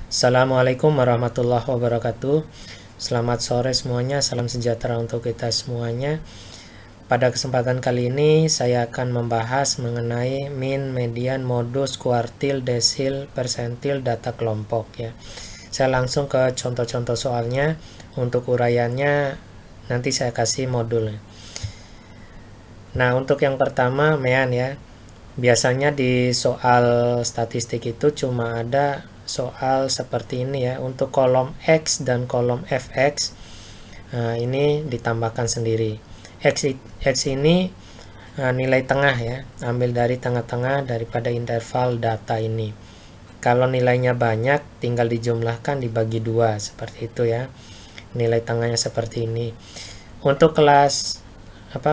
Assalamualaikum warahmatullahi wabarakatuh. Selamat sore semuanya, salam sejahtera untuk kita semuanya. Pada kesempatan kali ini saya akan membahas mengenai min, median, modus, kuartil, desil, persentil, data kelompok ya. Saya langsung ke contoh-contoh soalnya. Untuk uraiannya nanti saya kasih modul. Nah, untuk yang pertama mean ya. Biasanya di soal statistik itu cuma ada soal seperti ini ya. Untuk kolom X dan kolom Fx ini ditambahkan sendiri. X ini nilai tengah ya, ambil dari tengah-tengah daripada interval data ini. Kalau nilainya banyak tinggal dijumlahkan dibagi 2 seperti itu ya. Nilai tengahnya seperti ini. Untuk kelas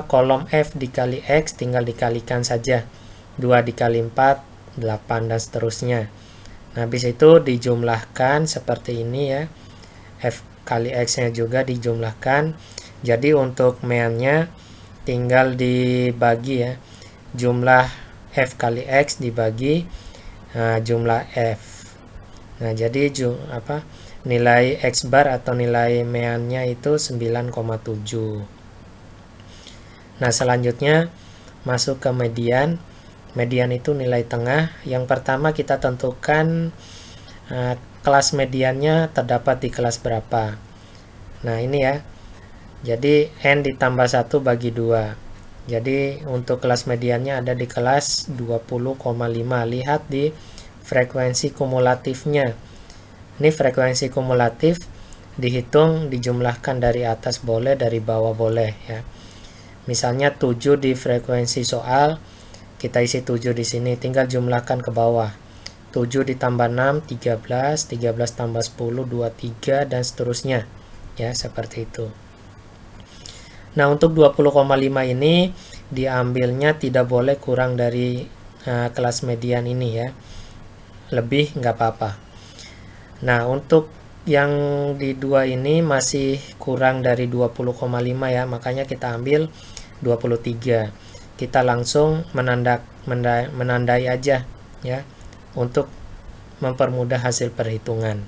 kolom F dikali X tinggal dikalikan saja. 2 dikali 4 8 dan seterusnya. Nah, habis itu dijumlahkan seperti ini ya. F kali X nya juga dijumlahkan. Jadi untuk meannya tinggal dibagi ya. Jumlah F kali X dibagi jumlah F. Nah, jadi nilai X bar atau nilai meannya itu 9,7. Nah, selanjutnya masuk ke median. Median itu nilai tengah. Yang pertama kita tentukan kelas mediannya terdapat di kelas berapa. Nah, ini ya. Jadi N ditambah 1 bagi 2. Jadi untuk kelas mediannya ada di kelas 20,5. Lihat di frekuensi kumulatifnya. Ini frekuensi kumulatif dihitung, dijumlahkan dari atas boleh, dari bawah boleh ya. Misalnya 7 di frekuensi soal, kita isi 7 di sini, tinggal jumlahkan ke bawah. 7 ditambah 6, 13, 13 tambah 10, 23, dan seterusnya. Ya, seperti itu. Nah, untuk 20,5 ini diambilnya tidak boleh kurang dari kelas median ini ya. Lebih nggak apa-apa. Nah, untuk yang di 2 ini masih kurang dari 20,5 ya, makanya kita ambil 23. Kita langsung menandai aja ya untuk mempermudah hasil perhitungan.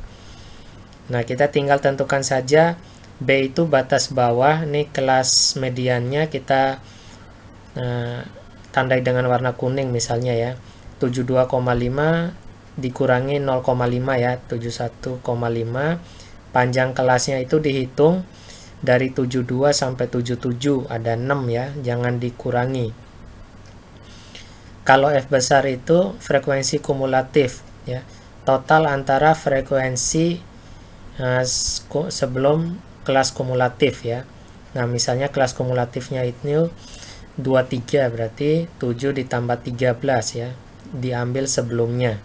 Nah, kita tinggal tentukan saja B itu batas bawah. Nih kelas mediannya kita tandai dengan warna kuning misalnya ya. 72,5 dikurangi 0,5 ya, 71,5. Panjang kelasnya itu dihitung dari 72 sampai 77, ada 6 ya, jangan dikurangi. Kalau F besar itu frekuensi kumulatif ya, total antara frekuensi sebelum kelas kumulatif ya. Nah, misalnya kelas kumulatifnya itu 23, berarti 7 ditambah 13 ya, diambil sebelumnya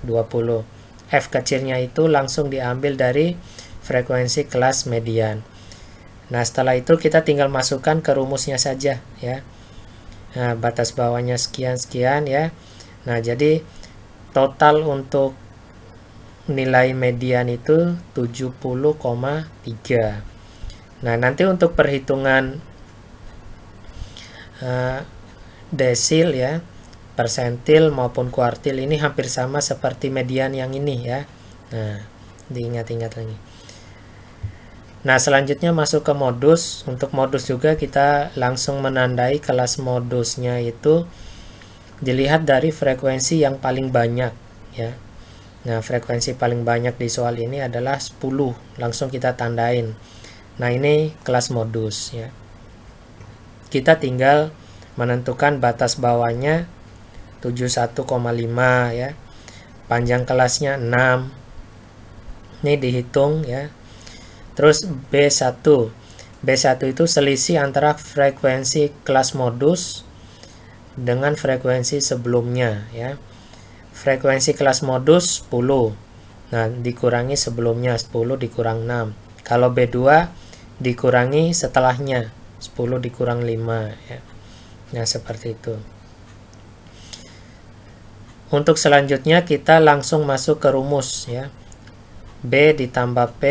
20. F kecilnya itu langsung diambil dari frekuensi kelas median. Nah, setelah itu kita tinggal masukkan ke rumusnya saja ya. Nah, batas bawahnya sekian-sekian ya. Nah, jadi total untuk nilai median itu 70,3. Nah, nanti untuk perhitungan desil ya, persentil maupun kuartil ini hampir sama seperti median yang ini ya. Nah, diingat-ingat lagi. Nah, selanjutnya masuk ke modus. Untuk modus juga kita langsung menandai kelas modusnya itu dilihat dari frekuensi yang paling banyak ya. Nah, frekuensi paling banyak di soal ini adalah 10. Langsung kita tandain. Nah, ini kelas modus ya. Kita tinggal menentukan batas bawahnya 71,5 ya. Panjang kelasnya 6. Ini dihitung ya. Terus B1. B1 itu selisih antara frekuensi kelas modus dengan frekuensi sebelumnya ya. Frekuensi kelas modus 10. Nah, dikurangi sebelumnya 10 dikurang 6. Kalau B2 dikurangi setelahnya 10 dikurang 5 ya. Nah, seperti itu. Untuk selanjutnya kita langsung masuk ke rumus ya. B ditambah P,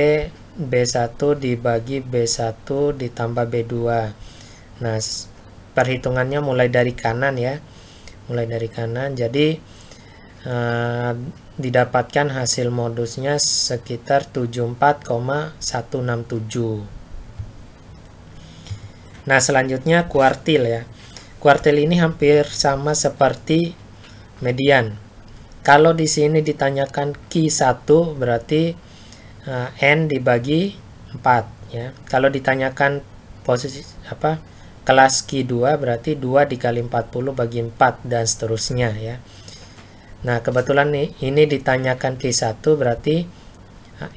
B1 dibagi B1 ditambah B2. Nah, perhitungannya mulai dari kanan ya. Mulai dari kanan. Jadi didapatkan hasil modusnya sekitar 74,167. Nah, selanjutnya kuartil ya. Kuartil ini hampir sama seperti median. Kalau di sini ditanyakan Q1 berarti N dibagi 4 ya. Kalau ditanyakan posisi kelas Q2 berarti 2 dikali 40 bagi 4 dan seterusnya ya. Nah, kebetulan ini ditanyakan Q1 berarti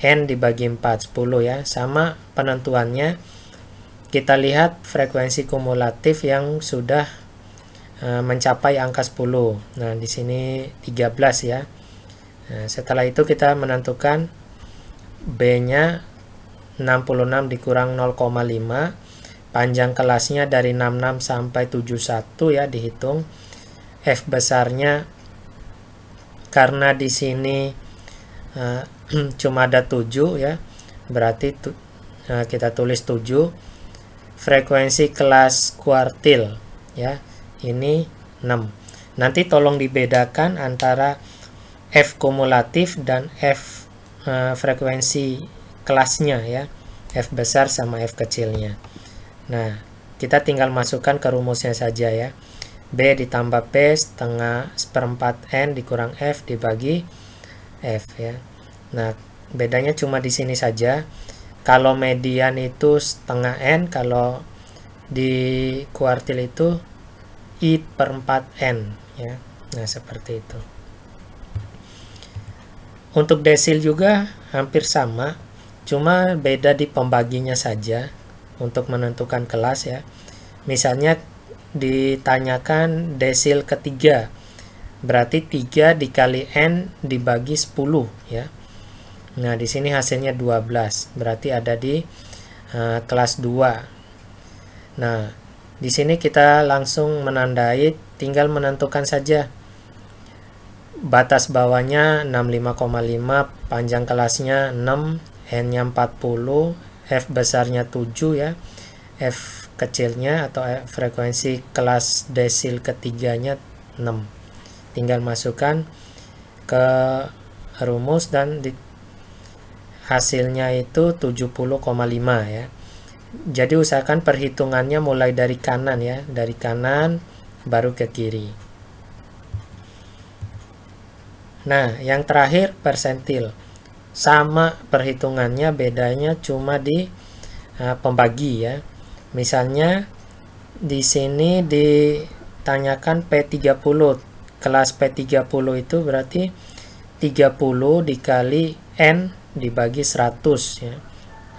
N dibagi 4 10 ya. Sama penentuannya, kita lihat frekuensi kumulatif yang sudah mencapai angka 10. Nah, di sini 13 ya. Nah, setelah itu kita menentukan B-nya 66 dikurang 0,5. Panjang kelasnya dari 66 sampai 71 ya, dihitung. F besarnya karena di sini cuma ada 7 ya. Berarti kita tulis 7. Frekuensi kelas kuartil ya. Ini 6. Nanti tolong dibedakan antara F kumulatif dan F frekuensi kelasnya ya. F besar sama F kecilnya. Nah, kita tinggal masukkan ke rumusnya saja ya. B ditambah P setengah seperempat N dikurang F dibagi F ya. Nah, bedanya cuma di sini saja. Kalau median itu setengah N, kalau di kuartil itu I per 4N ya. Nah, seperti itu. Untuk desil juga hampir sama, cuma beda di pembaginya saja untuk menentukan kelas ya. Misalnya ditanyakan desil ketiga, berarti 3 dikali N dibagi 10 ya. Nah, di sini hasilnya 12, berarti ada di kelas 2. Nah, di sini kita langsung menandai, tinggal menentukan saja. Batas bawahnya 65,5, panjang kelasnya 6, N-nya 40, F besarnya 7 ya. F kecilnya atau frekuensi kelas desil ketiganya 6. Tinggal masukkan ke rumus dan hasilnya itu 70,5 ya. Jadi usahakan perhitungannya mulai dari kanan ya, dari kanan baru ke kiri. Nah, yang terakhir persentil. Sama perhitungannya, bedanya cuma di pembagi ya. Misalnya di sini ditanyakan P30. Kelas P30 itu berarti 30 dikali N dibagi 100 ya.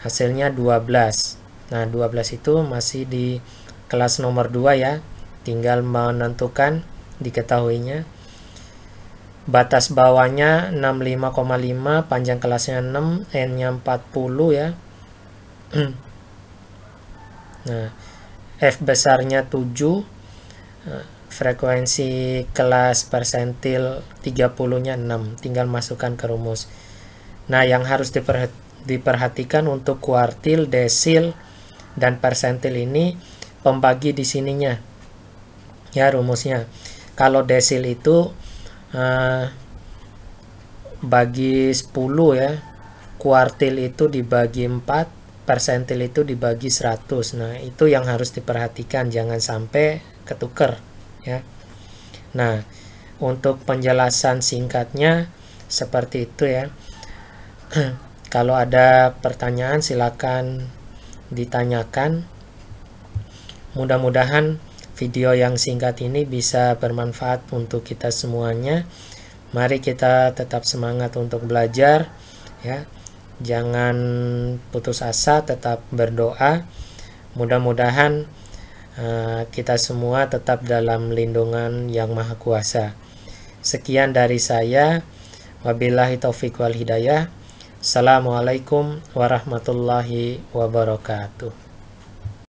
Hasilnya 12. Nah, 12 itu masih di kelas nomor 2 ya. Tinggal menentukan, diketahuinya. Batas bawahnya 65,5, panjang kelasnya 6, N-nya 40 ya. Nah, F besarnya 7, frekuensi kelas persentil 30-nya 6. Tinggal masukkan ke rumus. Nah, yang harus diperhatikan untuk kuartil, desil, dan persentil ini pembagi di sininya ya rumusnya. Kalau desil itu bagi 10 ya, kuartil itu dibagi 4, persentil itu dibagi 100. Nah, itu yang harus diperhatikan, jangan sampai ketuker ya. Nah, untuk penjelasan singkatnya seperti itu ya. Kalau ada pertanyaan silakan ditanyakan. Mudah-mudahan video yang singkat ini bisa bermanfaat untuk kita semuanya. Mari kita tetap semangat untuk belajar ya. Jangan putus asa, tetap berdoa. Mudah-mudahan kita semua tetap dalam lindungan Yang Maha Kuasa. Sekian dari saya. Wabillahi taufiq wal hidayah. Assalamualaikum warahmatullahi wabarakatuh.